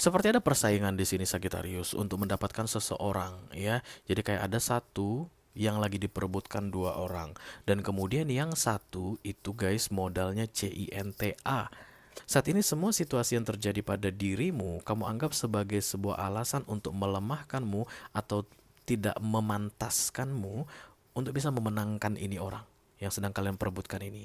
Seperti ada persaingan di sini Sagittarius untuk mendapatkan seseorang ya. Jadi kayak ada satu yang lagi diperebutkan dua orang dan kemudian yang satu itu guys modalnya CINTA. Saat ini semua situasi yang terjadi pada dirimu kamu anggap sebagai sebuah alasan untuk melemahkanmu atau tidak memantaskanmu untuk bisa memenangkan ini orang yang sedang kalian perebutkan ini.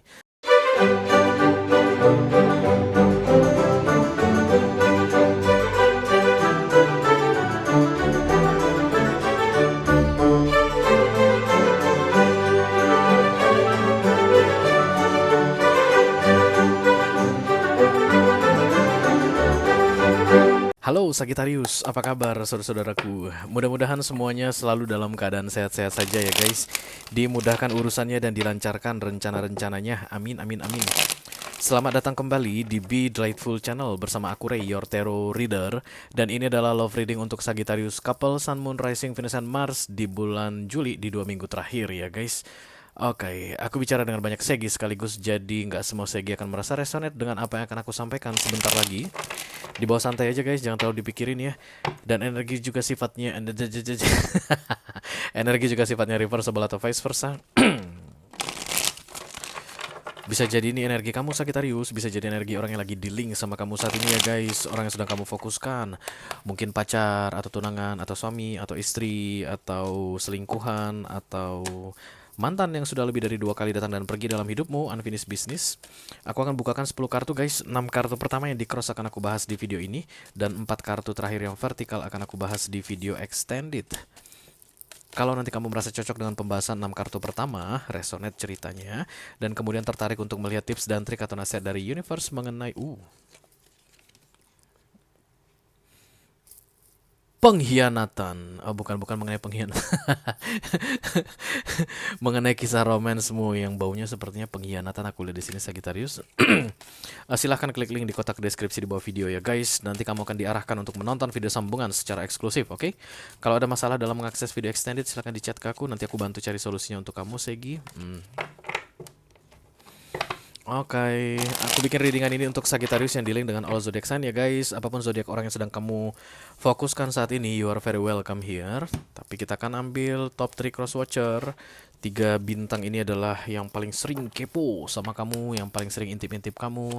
Halo Sagittarius, apa kabar saudara-saudaraku? Mudah-mudahan semuanya selalu dalam keadaan sehat-sehat saja ya guys. Dimudahkan urusannya dan dilancarkan rencana-rencananya. Amin, amin, amin. Selamat datang kembali di Be Delightful Channel bersama aku Ray, your tarot reader. Dan ini adalah love reading untuk Sagittarius couple Sun, Moon, Rising, Venus, and Mars di bulan Juli di 2 minggu terakhir ya guys. Oke, aku bicara dengan banyak segi sekaligus, jadi nggak semua segi akan merasa resonate dengan apa yang akan aku sampaikan sebentar lagi. Di bawah santai aja guys, jangan terlalu dipikirin ya. Dan energi juga sifatnya energi juga sifatnya reversible atau vice versa. Bisa jadi ini energi kamu Sagittarius, bisa jadi energi orang yang lagi dealing sama kamu saat ini ya guys, orang yang sedang kamu fokuskan. Mungkin pacar, atau tunangan, atau suami, atau istri, atau selingkuhan, atau mantan yang sudah lebih dari 2 kali datang dan pergi dalam hidupmu, unfinished business. Aku akan bukakan 10 kartu guys, 6 kartu pertama yang di cross akan aku bahas di video ini, dan 4 kartu terakhir yang vertikal akan aku bahas di video extended. Kalau nanti kamu merasa cocok dengan pembahasan 6 kartu pertama, resonate ceritanya, dan kemudian tertarik untuk melihat tips dan trik atau nasihat dari universe mengenai pengkhianatan. Oh, bukan mengenai pengkhianatan. Mengenai kisah romansmu yang baunya sepertinya pengkhianatan, aku lihat di sini Sagittarius. Silahkan klik link di kotak deskripsi di bawah video ya guys. Nanti kamu akan diarahkan untuk menonton video sambungan secara eksklusif, oke? Kalau ada masalah dalam mengakses video extended, silahkan di chat ke aku. Nanti aku bantu cari solusinya untuk kamu, Segi. Oke, aku bikin readingan ini untuk Sagittarius yang dealing dengan all zodiac sign ya guys. Apapun zodiak orang yang sedang kamu fokuskan saat ini, you are very welcome here. Tapi kita akan ambil top 3 cross watcher. 3 bintang ini adalah yang paling sering kepo sama kamu, yang paling sering intip-intip kamu.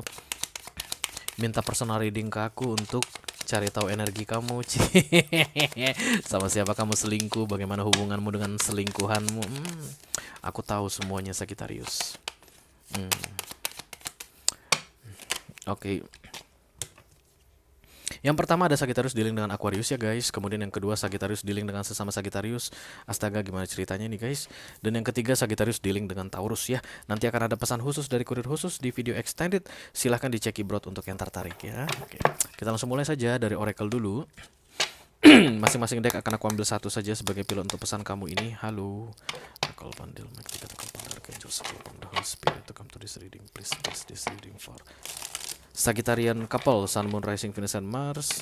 Minta personal reading ke aku untuk cari tahu energi kamu. Sama siapa kamu selingkuh, bagaimana hubunganmu dengan selingkuhanmu. Aku tahu semuanya Sagittarius. Oke. Yang pertama ada Sagittarius dealing dengan Aquarius ya guys. Kemudian yang kedua Sagittarius dealing dengan sesama Sagittarius. Astaga, gimana ceritanya nih guys. Dan yang ketiga Sagittarius dealing dengan Taurus ya. Nanti akan ada pesan khusus dari kurir khusus di video extended. Silahkan dicek Ibrot untuk yang tertarik ya. Oke. Kita langsung mulai saja dari Oracle dulu. Masing-masing deck akan aku ambil satu saja sebagai pilot untuk pesan kamu ini. Halo. Oracle Bundle, Mike 3 Oracle Bundle, Archangels, the Holy Spirit to come to this reading. Please bless this reading for Sagittarian couple, Sun, Moon, Rising, Venus, and Mars.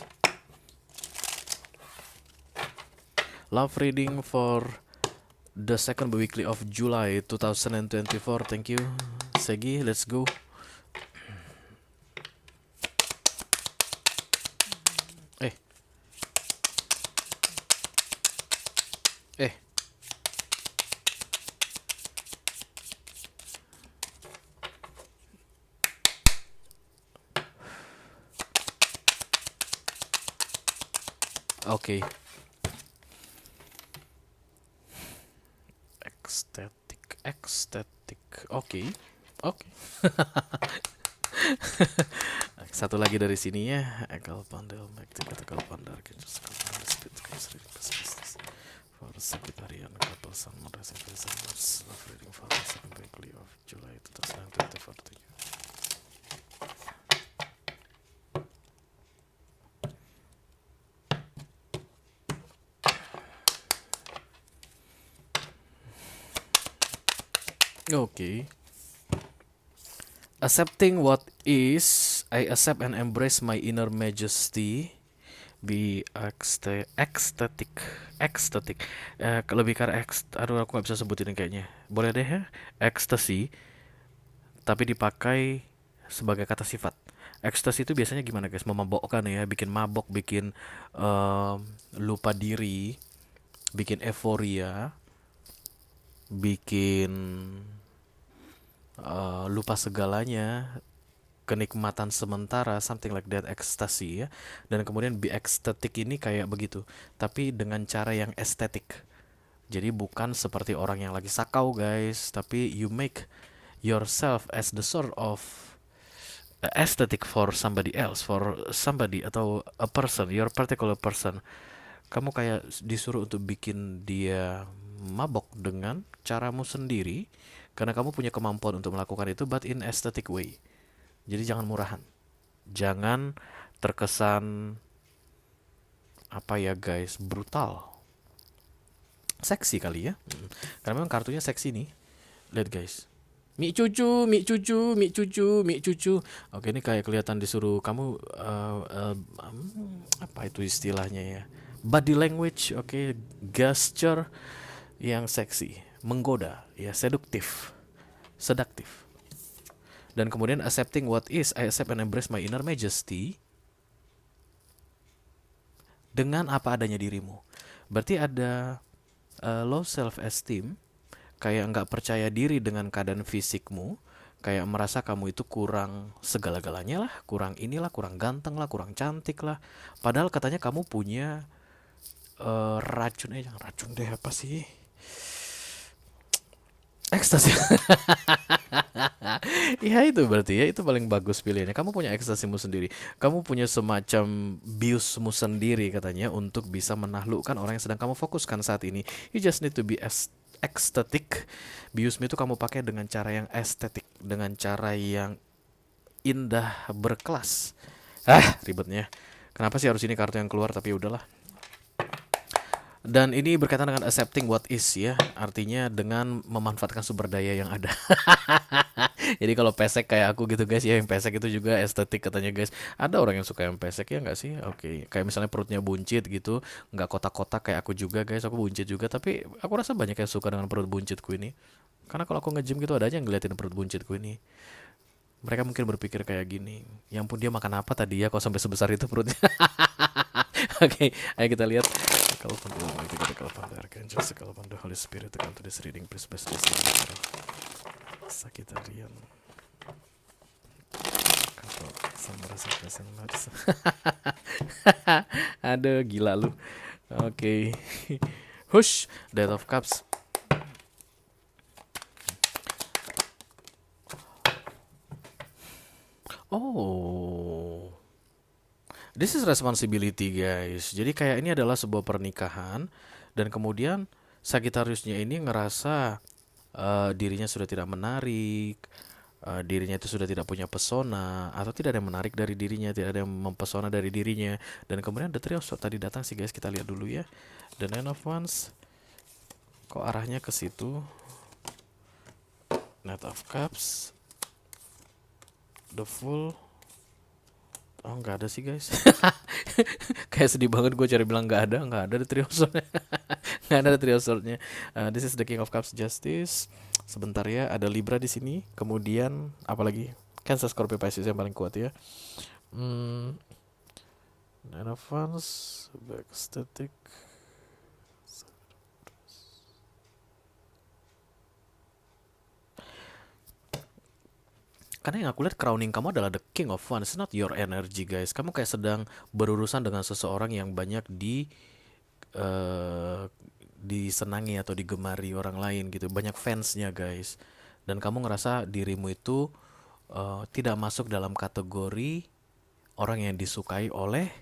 Love reading for the second weekly of July 2024. Thank you, Segi. Let's go. Eh. Oke. Ecstatic. Oke. Satu lagi dari sini ya. Egal Pandel, Egal Pandar, for Sagittarian couple, Sun, Moon, Rising, Venus, and Mars. Love reading for the second weekly of July 2024. Okay. Accepting what is, I accept and embrace my inner majesty. Be ecstatic. Lebih ke aduh aku nggak bisa sebutin kayaknya. Boleh deh ya, ecstasy, tapi dipakai sebagai kata sifat. Ekstasi itu biasanya gimana guys? Memabokkan ya, bikin mabok, bikin em, lupa diri, bikin euforia, bikin lupa segalanya, kenikmatan sementara, something like that, ekstasi ya. Dan kemudian be ecstatic ini kayak begitu, tapi dengan cara yang estetik. Jadi bukan seperti orang yang lagi sakau guys, tapi you make yourself as the sort of aesthetic for somebody else, for somebody atau a person, your particular person. Kamu kayak disuruh untuk bikin dia mabok dengan caramu sendiri, karena kamu punya kemampuan untuk melakukan itu, but in aesthetic way. Jadi jangan murahan, jangan terkesan apa ya guys, brutal, seksi kali ya. Karena memang kartunya seksi nih. Lihat guys. Mie cucu, mie cucu, mie cucu, mie cucu. Oke, ini kayak kelihatan disuruh kamu apa itu istilahnya ya? Body language, oke, gesture yang seksi, menggoda, ya, seduktif, sedaktif. Dan kemudian accepting what is, I accept and embrace my inner majesty dengan apa adanya dirimu. Berarti ada low self esteem, kayak nggak percaya diri dengan keadaan fisikmu, kayak merasa kamu itu kurang segala-galanya lah, kurang inilah, kurang ganteng lah, kurang cantik lah. Padahal katanya kamu punya racun, jangan racun deh, apa sih? Ekstasi. Ya itu berarti ya, itu paling bagus pilihannya. Kamu punya ekstasimu sendiri. Kamu punya semacam biusmu sendiri katanya untuk bisa menaklukkan orang yang sedang kamu fokuskan saat ini. You just need to be ecstatic. Biusmu itu kamu pakai dengan cara yang estetik, dengan cara yang indah, berkelas. Ribetnya. Kenapa sih harus ini kartu yang keluar, tapi udahlah. Dan ini berkaitan dengan accepting what is ya, artinya dengan memanfaatkan sumber daya yang ada. Jadi kalau pesek kayak aku gitu guys ya, yang pesek itu juga estetik katanya guys. Ada orang yang suka yang pesek ya nggak sih? Oke, kayak misalnya perutnya buncit gitu, nggak kotak-kotak kayak aku juga guys. Aku buncit juga, tapi aku rasa banyak yang suka dengan perut buncitku ini. Karena kalau aku nge-gym gitu ada aja yang ngeliatin perut buncitku ini. Mereka mungkin berpikir kayak gini, yang pun dia makan apa tadi ya, kok sampai sebesar itu perutnya. Oke, ayo kita lihat. Call upon the Almighty God, call upon the Archangels, call upon the Holy Spirit to come to this reading. Please bless this reading. Sakitarian. Kapal Samara Sakitasan Mars. Aduh, gila lu. Oke. Hush, Death of Cups. Oh. This is responsibility guys. Jadi kayak ini adalah sebuah pernikahan, dan kemudian Sagittariusnya ini ngerasa dirinya sudah tidak menarik, dirinya itu sudah tidak punya pesona, atau tidak ada yang menarik dari dirinya, tidak ada yang mempesona dari dirinya. Dan kemudian The Three of Swords tadi datang sih guys, kita lihat dulu ya. The Nine of Wands, kok arahnya ke situ. Knight of Cups, The Fool. Oh nggak ada sih guys. Kayak sedih banget gue cari bilang nggak ada the Three of Swords. Nggak ada the Three of Swords-nya. This is the King of Cups, Justice. Sebentar ya, ada Libra di sini. Kemudian apalagi? Cancer, Scorpio, Pisces yang paling kuat ya. Nine of Wands, back static. Karena yang aku lihat crowning kamu adalah the King of Wands, not your energy guys. Kamu kayak sedang berurusan dengan seseorang yang banyak disenangi atau digemari orang lain gitu, banyak fansnya guys. Dan kamu ngerasa dirimu itu tidak masuk dalam kategori orang yang disukai oleh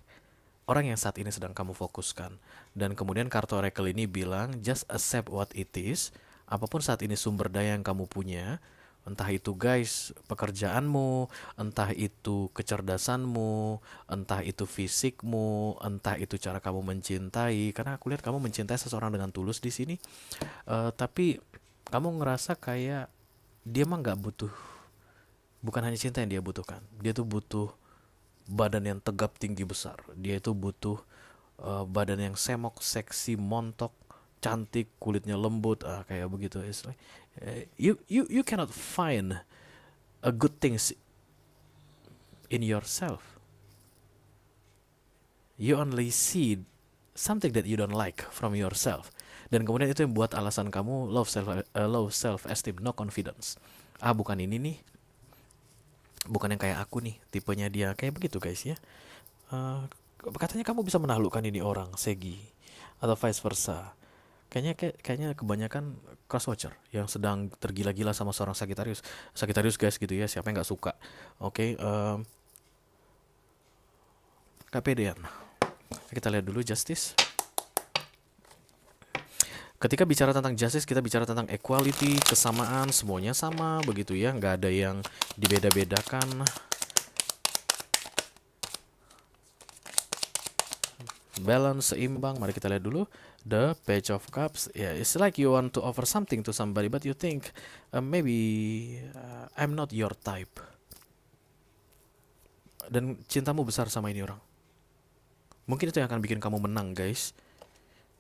orang yang saat ini sedang kamu fokuskan. Dan kemudian kartu Oracle ini bilang just accept what it is. Apapun saat ini sumber daya yang kamu punya, entah itu guys pekerjaanmu, entah itu kecerdasanmu, entah itu fisikmu, entah itu cara kamu mencintai. Karena aku lihat kamu mencintai seseorang dengan tulus di sini. Tapi kamu ngerasa kayak dia mah nggak butuh, bukan hanya cinta yang dia butuhkan. Dia tuh butuh badan yang tegap tinggi besar. Dia itu butuh badan yang semok, seksi, montok, cantik, kulitnya lembut, kayak begitu. It's like, you cannot find a good things in yourself. You only see something that you don't like from yourself. Dan kemudian itu yang buat alasan kamu low self esteem, no confidence. Bukan ini nih, bukan yang kayak aku nih, tipenya dia kayak begitu guys ya. Katanya kamu bisa menaklukkan ini orang, Segi, atau vice versa. Kayaknya kebanyakan cross watcher yang sedang tergila-gila sama seorang Sagittarius guys gitu ya, siapa yang nggak suka. Oke, kepedean. Kita lihat dulu justice. Ketika bicara tentang justice, kita bicara tentang equality, kesamaan, semuanya sama begitu ya, nggak ada yang dibeda-bedakan. Balance, seimbang. Mari kita lihat dulu the Page of Cups. Yeah, it's like you want to offer something to somebody, but you think maybe I'm not your type. Dan cintamu besar sama ini orang. Mungkin itu yang akan bikin kamu menang, guys.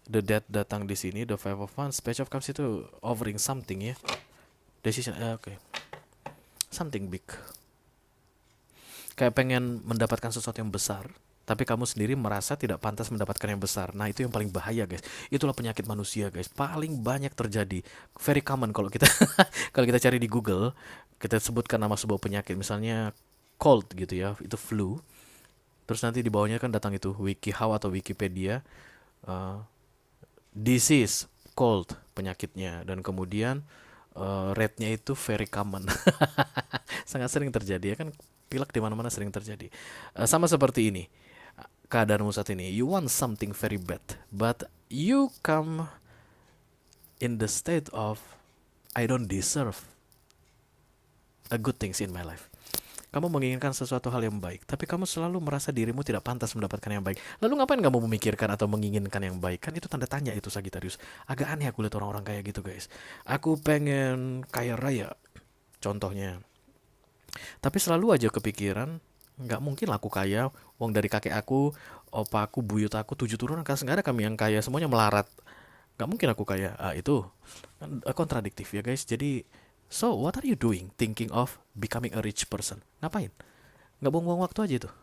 The Death datang di sini, the Five of Wands, Page of Cups itu offering something ya. Decision, oke. Something big. Kayak pengen mendapatkan sesuatu yang besar, tapi kamu sendiri merasa tidak pantas mendapatkan yang besar. Nah, itu yang paling bahaya, guys. Itulah penyakit manusia, guys. Paling banyak terjadi. Very common kalau kita kalau kita cari di Google, kita sebutkan nama sebuah penyakit, misalnya cold gitu ya, itu flu. Terus nanti di bawahnya kan datang itu WikiHow atau Wikipedia, disease, cold penyakitnya, dan kemudian rate-nya itu very common. Sangat sering terjadi ya kan, pilek di mana-mana sering terjadi. Sama seperti ini keadaanmu saat ini. You want something very bad, but you come in the state of I don't deserve a good things in my life. Kamu menginginkan sesuatu hal yang baik, tapi kamu selalu merasa dirimu tidak pantas mendapatkan yang baik. Lalu ngapain kamu memikirkan atau menginginkan yang baik? Kan itu tanda tanya itu, Sagittarius. Agak aneh aku lihat orang-orang kayak gitu, guys. Aku pengen kaya raya, contohnya. Tapi selalu aja kepikiran, nggak mungkin lah aku kaya. Wong dari kakek aku, opa aku, buyut aku, 7 turunan, kan nggak ada kami yang kaya, semuanya melarat. Nggak mungkin aku kaya. Itu kan kontradiktif ya, guys. Jadi so, what are you doing thinking of becoming a rich person? Ngapain? Nggak buang-buang waktu aja tuh.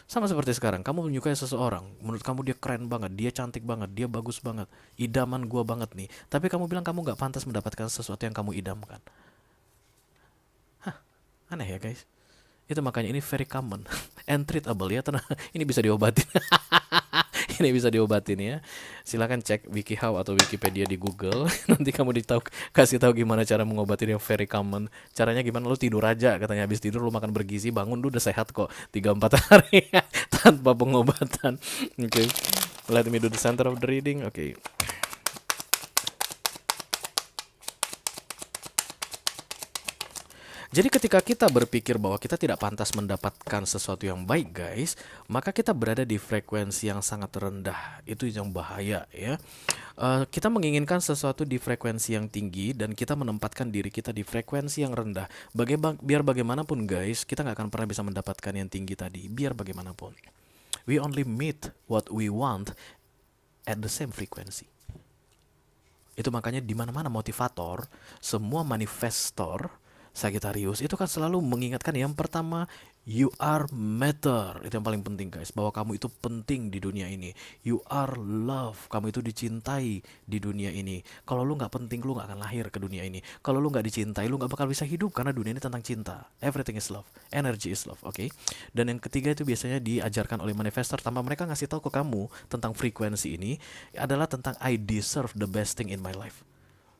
Sama seperti sekarang, kamu menyukai seseorang, menurut kamu dia keren banget, dia cantik banget, dia bagus banget, idaman gua banget nih. Tapi kamu bilang kamu nggak pantas mendapatkan sesuatu yang kamu idamkan. Aneh ya guys. Itu makanya ini very common and treatable ya, tenang. Ini bisa diobatin. Ini bisa diobatin ya. Silakan cek WikiHow atau Wikipedia di Google. Nanti kamu kasih tahu gimana cara mengobatin yang very common. Caranya gimana? Lu tidur aja, katanya habis tidur lu makan bergizi, bangun lu udah sehat kok 3-4 hari tanpa pengobatan. Oke. Let me do the center of the reading. Oke. Jadi ketika kita berpikir bahwa kita tidak pantas mendapatkan sesuatu yang baik, guys, maka kita berada di frekuensi yang sangat rendah. Itu yang bahaya ya. Kita menginginkan sesuatu di frekuensi yang tinggi dan kita menempatkan diri kita di frekuensi yang rendah. Biar bagaimanapun, guys, kita nggak akan pernah bisa mendapatkan yang tinggi tadi. Biar bagaimanapun, we only meet what we want at the same frequency. Itu makanya di mana-mana motivator, semua manifestor Sagittarius itu kan selalu mengingatkan yang pertama, you are matter. Itu yang paling penting, guys, bahwa kamu itu penting di dunia ini. You are love, kamu itu dicintai di dunia ini. Kalau lu nggak penting, lu nggak akan lahir ke dunia ini. Kalau lu nggak dicintai, lu nggak bakal bisa hidup, karena dunia ini tentang cinta. Everything is love, energy is love, oke? Dan yang ketiga itu biasanya diajarkan oleh manifestor tanpa mereka ngasih tahu ke kamu tentang frekuensi ini, adalah tentang I deserve the best thing in my life.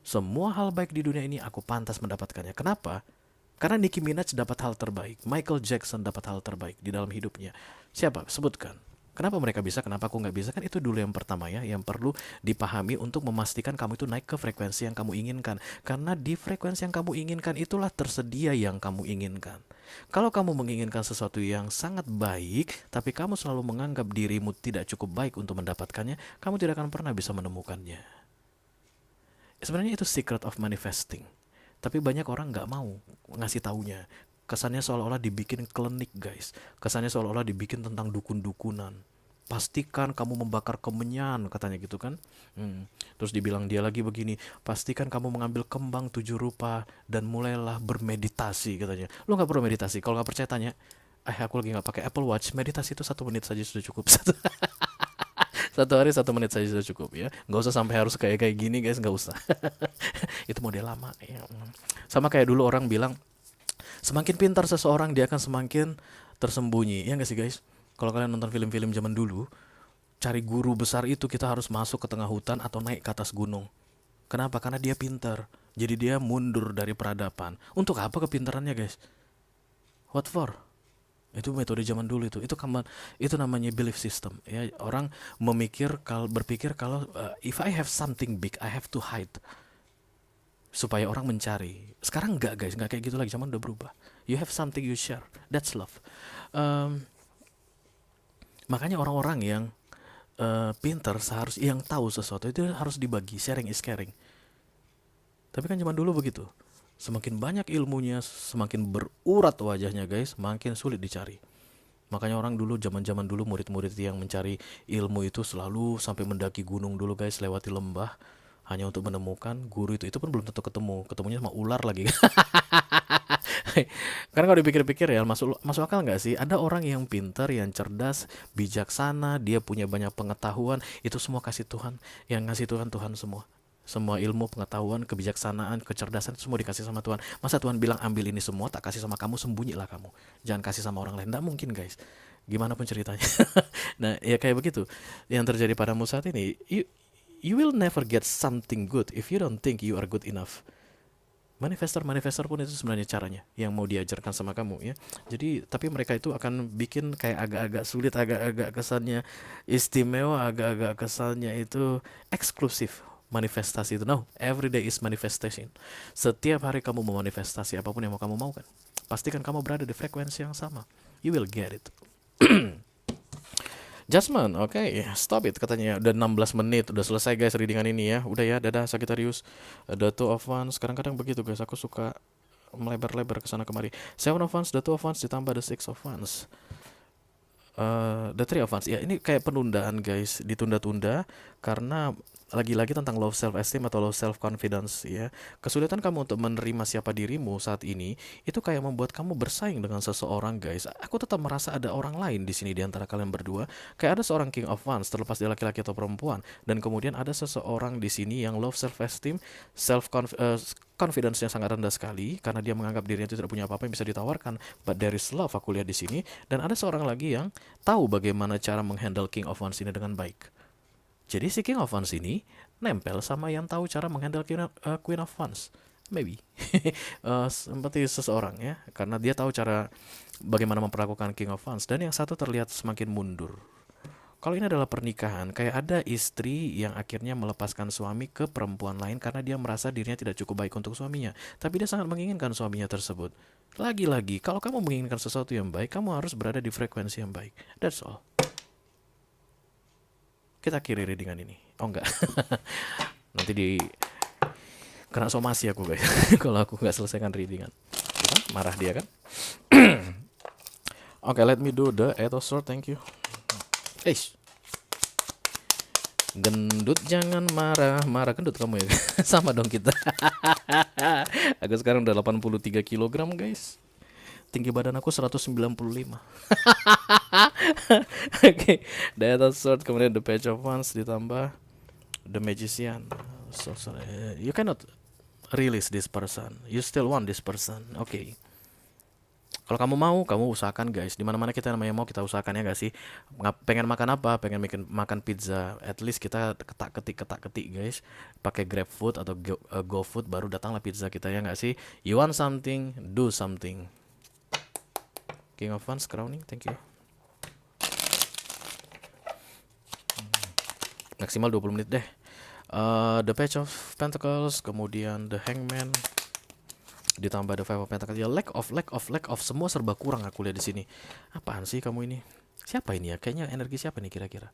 Semua hal baik di dunia ini aku pantas mendapatkannya. Kenapa? Karena Nicki Minaj dapat hal terbaik, Michael Jackson dapat hal terbaik di dalam hidupnya. Siapa? Sebutkan. Kenapa mereka bisa, kenapa aku nggak bisa? Kan itu dulu yang pertama ya, yang perlu dipahami untuk memastikan kamu itu naik ke frekuensi yang kamu inginkan. Karena di frekuensi yang kamu inginkan itulah tersedia yang kamu inginkan. Kalau kamu menginginkan sesuatu yang sangat baik, tapi kamu selalu menganggap dirimu tidak cukup baik untuk mendapatkannya, kamu tidak akan pernah bisa menemukannya. Sebenarnya itu secret of manifesting. Tapi banyak orang nggak mau ngasih taunya. Kesannya seolah-olah dibikin klinik, guys. Kesannya seolah-olah dibikin tentang dukun-dukunan. Pastikan kamu membakar kemenyan, katanya gitu kan. Terus dibilang dia lagi begini, pastikan kamu mengambil kembang 7 rupa dan mulailah bermeditasi, katanya. Lu nggak perlu meditasi, kalau nggak percaya tanya aku lagi nggak pakai Apple Watch, meditasi itu 1 menit saja sudah cukup. Satu hari 1 menit saja sudah cukup ya. Nggak usah sampai harus kayak kayak gini guys, nggak usah. Itu model lama ya. Sama kayak dulu orang bilang, semakin pintar seseorang dia akan semakin tersembunyi. Ya nggak sih guys? Kalau kalian nonton film-film zaman dulu, cari guru besar itu kita harus masuk ke tengah hutan atau naik ke atas gunung. Kenapa? Karena dia pintar. Jadi dia mundur dari peradaban. Untuk apa kepintarannya guys? What for? Itu metode zaman dulu itu namanya belief system ya. Orang berpikir kalau if I have something big I have to hide supaya orang mencari. Sekarang enggak guys, enggak kayak gitu lagi, zaman udah berubah. You have something you share, that's love. Um, Makanya orang-orang yang pinter yang tahu sesuatu itu harus dibagi, sharing is caring. Tapi kan zaman dulu begitu, semakin banyak ilmunya, semakin berurat wajahnya guys, makin sulit dicari. Makanya orang dulu, zaman-zaman dulu, murid-murid yang mencari ilmu itu selalu sampai mendaki gunung dulu guys, lewati lembah hanya untuk menemukan guru itu. Itu pun belum tentu ketemu, ketemunya sama ular lagi. Karena kalau dipikir-pikir ya, masuk akal nggak sih? Ada orang yang pintar, yang cerdas, bijaksana, dia punya banyak pengetahuan, itu semua kasih Tuhan. Yang ngasih Tuhan semua. Semua ilmu, pengetahuan, kebijaksanaan, kecerdasan itu semua dikasih sama Tuhan. Masa Tuhan bilang ambil ini semua, tak kasih sama kamu, sembunyilah kamu. Jangan kasih sama orang lain. Nggak mungkin guys. Gimana pun ceritanya. Nah ya kayak begitu. Yang terjadi padamu saat ini, you will never get something good if you don't think you are good enough. Manifestor pun itu sebenarnya caranya yang mau diajarkan sama kamu ya. Jadi tapi mereka itu akan bikin kayak agak-agak sulit, agak-agak kesannya istimewa, agak-agak kesannya itu eksklusif. Manifestasi itu, no, every day is manifestation. Setiap hari kamu mau manifestasi apapun yang mau kamu mau kan, pastikan kamu berada di frekuensi yang sama, you will get it. Jasmine, oke, stop it katanya. Udah 16 menit, udah selesai guys readingan ini ya. Udah ya, dadah Sagittarius. The Two of Wands, kadang-kadang begitu guys, aku suka melebar-lebar ke sana kemari. Seven of Wands, The Two of Wands ditambah The Six of Wands. The Three of Wands, ya ini kayak penundaan guys, ditunda-tunda karena lagi-lagi tentang low self esteem atau low self confidence ya. Kesulitan kamu untuk menerima siapa dirimu saat ini itu kayak membuat kamu bersaing dengan seseorang guys. Aku tetap merasa ada orang lain di sini di antara kalian berdua. Kayak ada seorang King of Wands, terlepas dia laki-laki atau perempuan, dan kemudian ada seseorang di sini yang low self esteem, confidence-nya sangat rendah sekali karena dia menganggap dirinya itu tidak punya apa-apa yang bisa ditawarkan. But there is love, aku lihat di sini. Dan ada seorang lagi yang tahu bagaimana cara menghandle King of Wands ini dengan baik. Jadi si King of Wands ini nempel sama yang tahu cara menghandle Queen of Wands. Maybe. Seperti seseorang ya. Karena dia tahu cara bagaimana memperlakukan King of Wands. Dan yang satu terlihat semakin mundur. Kalau ini adalah pernikahan, kayak ada istri yang akhirnya melepaskan suami ke perempuan lain karena dia merasa dirinya tidak cukup baik untuk suaminya. Tapi dia sangat menginginkan suaminya tersebut. Lagi-lagi, kalau kamu menginginkan sesuatu yang baik, kamu harus berada di frekuensi yang baik. That's all. Kita akhiri readingan ini. Oh enggak. Nanti kena somasi aku guys. Kalau aku nggak selesaikan readingan. Marah dia kan. Oke, let me do the Eight of Swords. Thank you. Gendut jangan marah. Marah gendut kamu ya. Sama dong kita. Aku sekarang udah 83 kg guys. Tinggi badan aku 195. Oke, The Eight of Swords, kemudian The Page of Wands ditambah The Magician. So, you cannot release this person. You still want this person. Oke. Kalau kamu mau, kamu usahakan guys. Dimana-mana kita namanya mau, kita usahakan ya gak sih? Pengen makan apa? Pengen makan pizza. At least kita ketak-ketik guys. Pakai GrabFood atau GoFood, baru datanglah pizza kita ya gak sih? You want something, do something. King of Wands, crowning, thank you. Maksimal 20 menit deh. The Page of Pentacles, kemudian The Hangman, ditambah The Five of Pentacles. Ya lack of, semua serba kurang aku lihat di sini. Apaan sih kamu ini? Siapa ini ya? Kayaknya energi siapa nih kira-kira?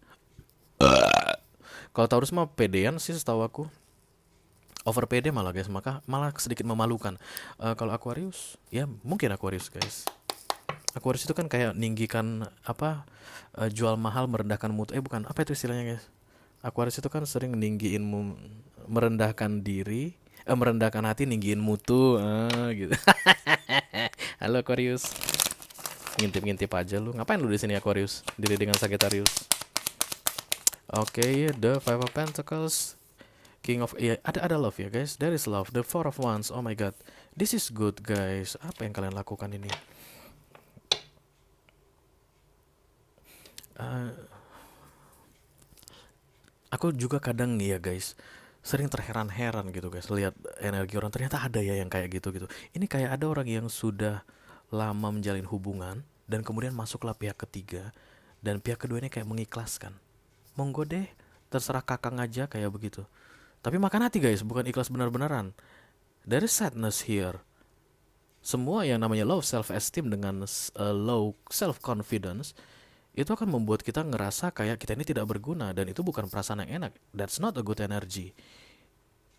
Kalau Taurus mah pedean sih setahu aku. Over pede malah guys, malah sedikit memalukan. Kalau Aquarius, ya mungkin Aquarius guys. Aquarius itu kan kayak ninggikan jual mahal merendahkan mutu. Bukan, apa itu istilahnya guys? Aquarius itu kan sering ninggiin merendahkan diri, merendahkan hati, ninggiin mutu, gitu. Halo Aquarius. Ngintip-ngintip aja lu. Ngapain lu di sini Aquarius? Diri dengan Sagittarius. Oke, the Five of Pentacles, King of, ya, ada love ya guys. There is love. The Four of Wands. Oh my god. This is good guys. Apa yang kalian lakukan ini? Aku juga kadang ya guys, sering terheran-heran gitu guys, lihat energi orang, ternyata ada ya yang kayak gitu gitu. Ini kayak ada orang yang sudah lama menjalin hubungan dan kemudian masuklah pihak ketiga, dan pihak kedua ini kayak mengikhlaskan. Monggo deh, terserah kakang aja kayak begitu. Tapi makan hati guys, bukan ikhlas benar-benaran. There is sadness here. Semua yang namanya low self esteem dengan low self confidence itu akan membuat kita ngerasa kayak kita ini tidak berguna, dan itu bukan perasaan yang enak. That's not a good energy.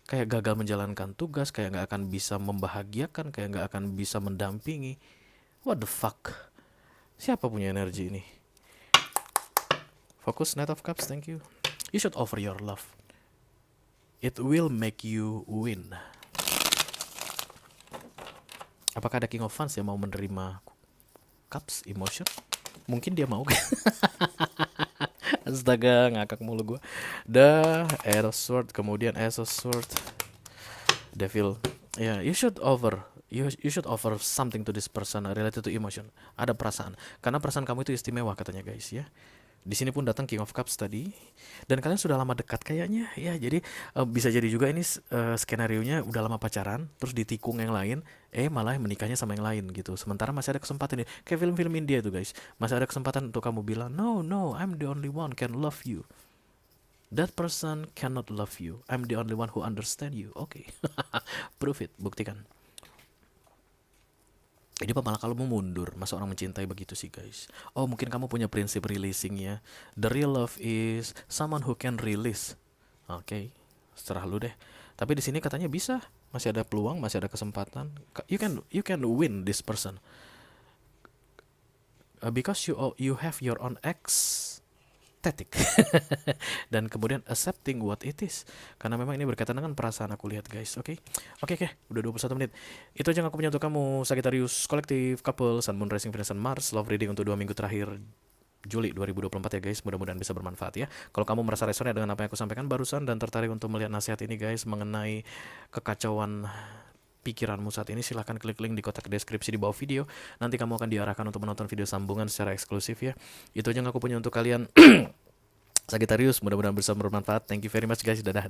Kayak gagal menjalankan tugas, kayak nggak akan bisa membahagiakan, kayak nggak akan bisa mendampingi. What the fuck? Siapa punya energi ini? Fokus, Knight of Cups, thank you. You should offer your love. It will make you win. Apakah ada King of Wands yang mau menerima Cups, emotion? Mungkin dia mau. Astaga, ngakak mulu gue. The Ace of Sword, kemudian Ace of Sword, Devil. Ya, yeah, you should offer something to this person related to emotion. Ada perasaan, karena perasaan kamu itu istimewa katanya guys ya. Di sini pun datang King of Cups tadi, dan kalian sudah lama dekat kayaknya ya. Jadi bisa jadi juga ini skenarionya udah lama pacaran, terus ditikung yang lain, malah menikahnya sama yang lain gitu. Sementara masih ada kesempatan nih, kayak film-film India tuh guys, masih ada kesempatan untuk kamu bilang no, I'm the only one can love you. That person cannot love you. I'm the only one who understand you. Oke. Prove it, buktikan. Jadi malah kalau mau mundur, masa orang mencintai begitu sih guys. Oh, mungkin kamu punya prinsip releasing ya. The real love is someone who can release. Oke, serah lu deh. Tapi di sini katanya bisa, masih ada peluang, masih ada kesempatan. You can win this person. Because you have your own estetik. Dan kemudian accepting what it is, karena memang ini berkaitan dengan perasaan, aku lihat guys. Oke, udah 21 menit. Itu aja yang aku punya untuk kamu, Sagittarius, kolektif, couple, Sun, Moon, Rising, Venus, dan Mars. Love reading untuk 2 minggu terakhir Juli 2024 ya guys. Mudah-mudahan bisa bermanfaat ya. Kalau kamu merasa resonate dengan apa yang aku sampaikan barusan dan tertarik untuk melihat nasihat ini guys mengenai kekacauan pikiranmu saat ini, silahkan klik link di kotak deskripsi di bawah video. Nanti kamu akan diarahkan untuk menonton video sambungan secara eksklusif ya. Itu aja yang aku punya untuk kalian. Sagittarius, mudah-mudahan bisa bermanfaat. Thank you very much guys. Dadah.